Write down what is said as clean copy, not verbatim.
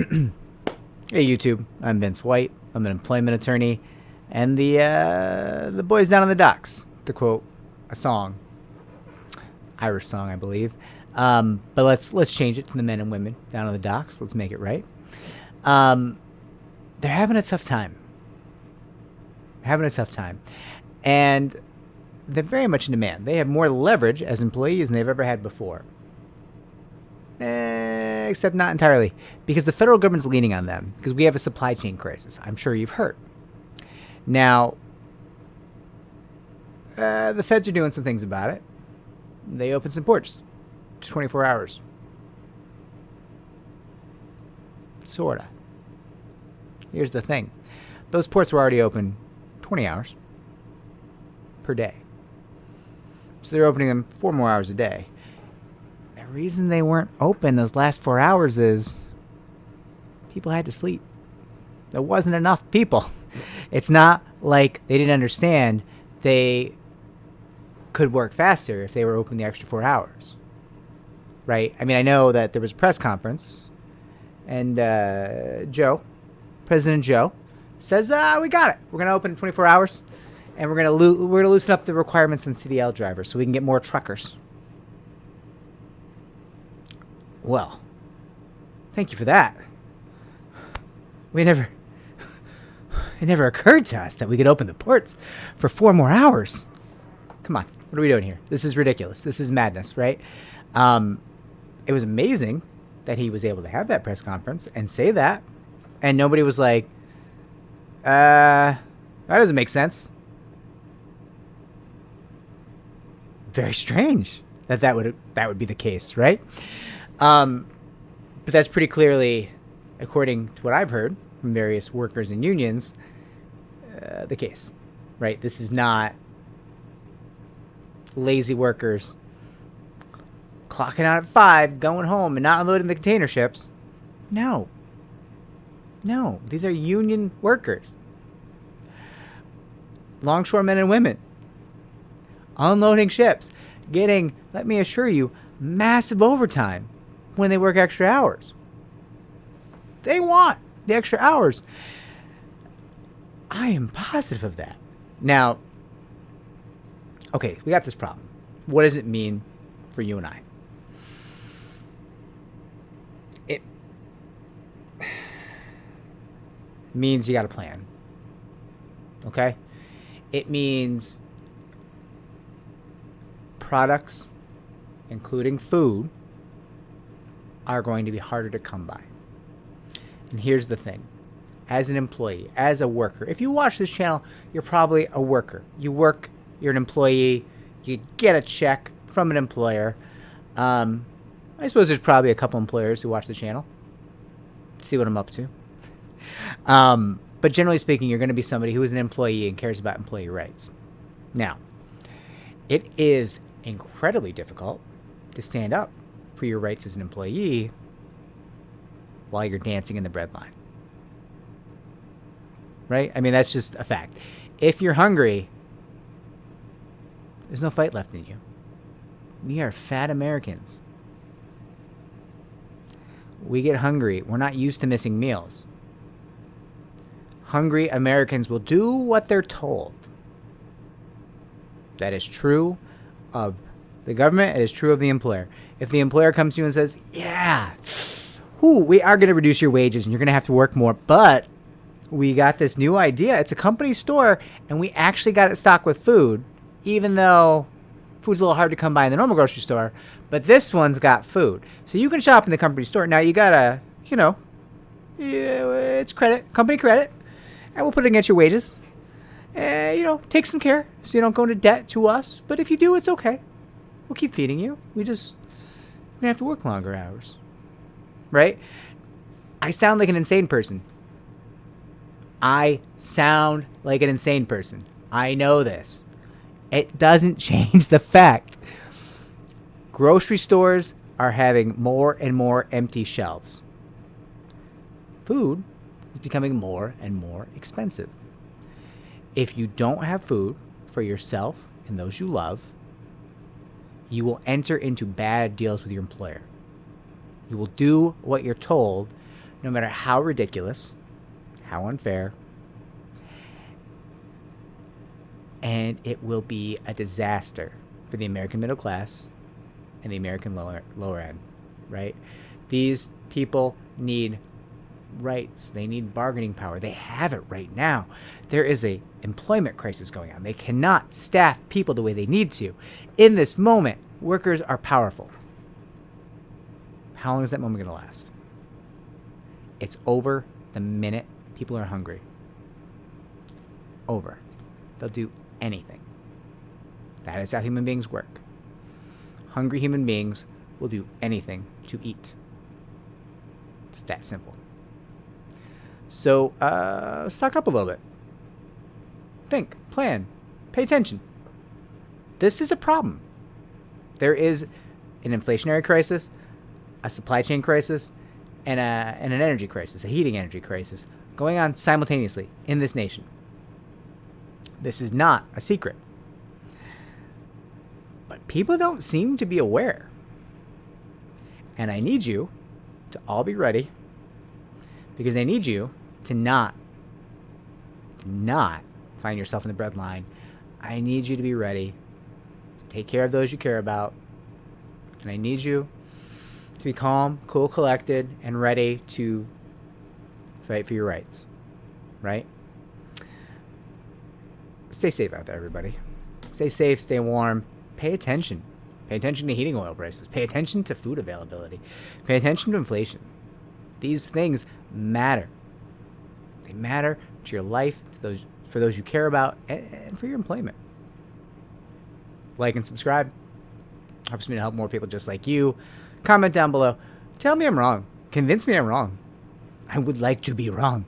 Hey YouTube, I'm Vince White. I'm an employment attorney, and the boys down on the docks, to quote a song, Irish song, I believe. But let's change it to the men and women down on the docks. Let's make it right. Um, they're having a tough time. And they're very much in demand. They have more leverage as employees than they've ever had before. Except not entirely, because the federal government's leaning on them because we have a supply chain crisis. I'm sure you've heard. Now, the feds are doing some things about it. They opened some ports, 24 hours. Sorta. Here's the thing. Those ports were already open 20 hours per day. So they're opening them 4 more hours a day. The reason they weren't open those last 4 hours is people had to sleep. There wasn't enough people. It's not like they didn't understand they could work faster if they were open the extra 4 hours. Right? I mean, I know that there was a press conference, and President Joe, says, we got it. We're going to open in 24 hours, and we're going to loosen up the requirements on CDL drivers so we can get more truckers. Well, thank you for that. It never occurred to us that we could open the ports for 4 more hours. Come on, what are we doing here? This is ridiculous. This is madness, right? It was amazing that he was able to have that press conference and say that, and nobody was like, that doesn't make sense. Very strange that would be the case, right? But that's pretty clearly, according to what I've heard from various workers and unions, the case, right? This is not lazy workers clocking out at 5, going home and not unloading the container ships. No, these are union workers. Longshoremen and women unloading ships, getting, let me assure you, massive overtime when they work extra hours. They want the extra hours. I am positive of that. Now, okay, we got this problem. What does it mean for you and I? It means you got a plan. Okay? It means products, including food, are going to be harder to come by. And here's the thing. As an employee, as a worker, if you watch this channel, you're probably a worker. You work, you're an employee, you get a check from an employer. I suppose there's probably a couple employers who watch the channel, see what I'm up to. But generally speaking, you're going to be somebody who is an employee and cares about employee rights. Now, it is incredibly difficult to stand up for your rights as an employee while you're dancing in the breadline. Right? I mean, that's just a fact. If you're hungry, there's no fight left in you. We are fat Americans. We get hungry. We're not used to missing meals. Hungry Americans will do what they're told. That is true of the government. It is true of the employer. If the employer comes to you and says, yeah, we are going to reduce your wages and you're going to have to work more, but we got this new idea. It's a company store, and we actually got it stocked with food, even though food's a little hard to come by in the normal grocery store, but this one's got food. So you can shop in the company store. Now you got to, it's company credit, and we'll put it against your wages. Take some care so you don't go into debt to us. But if you do, it's okay. We'll keep feeding you. We're going to have to work longer hours. Right? I sound like an insane person. I know this. It doesn't change the fact. Grocery stores are having more and more empty shelves. Food is becoming more and more expensive. If you don't have food for yourself and those you love, you will enter into bad deals with your employer. You will do what you're told no matter how ridiculous, how unfair, and it will be a disaster for the American middle class and the American lower end, right? These people need rights. They need bargaining power. They have it right now. There is a employment crisis going on. They cannot staff people the way they need to. In this moment, workers are powerful. How long is that moment going to last? It's over the minute people are hungry. Over. They'll do anything. That is how human beings work. Hungry human beings will do anything to eat. It's that simple. So, stock up a little bit. Think, plan, pay attention. This is a problem. There is an inflationary crisis, a supply chain crisis, and an energy crisis, a heating energy crisis, going on simultaneously in this nation. This is not a secret. But people don't seem to be aware. And I need you to all be ready, because I need you to not find yourself in the breadline. I need you to be ready to take care of those you care about. And I need you to be calm, cool, collected, and ready to fight for your rights. Right? Stay safe out there, everybody. Stay safe, stay warm. Pay attention. Pay attention to heating oil prices. Pay attention to food availability. Pay attention to inflation. These things matter. They matter to your life, for those you care about, and for your employment. Like and subscribe. Helps me to help more people just like you. Comment down below. Tell me I'm wrong. Convince me I'm wrong. I would like to be wrong.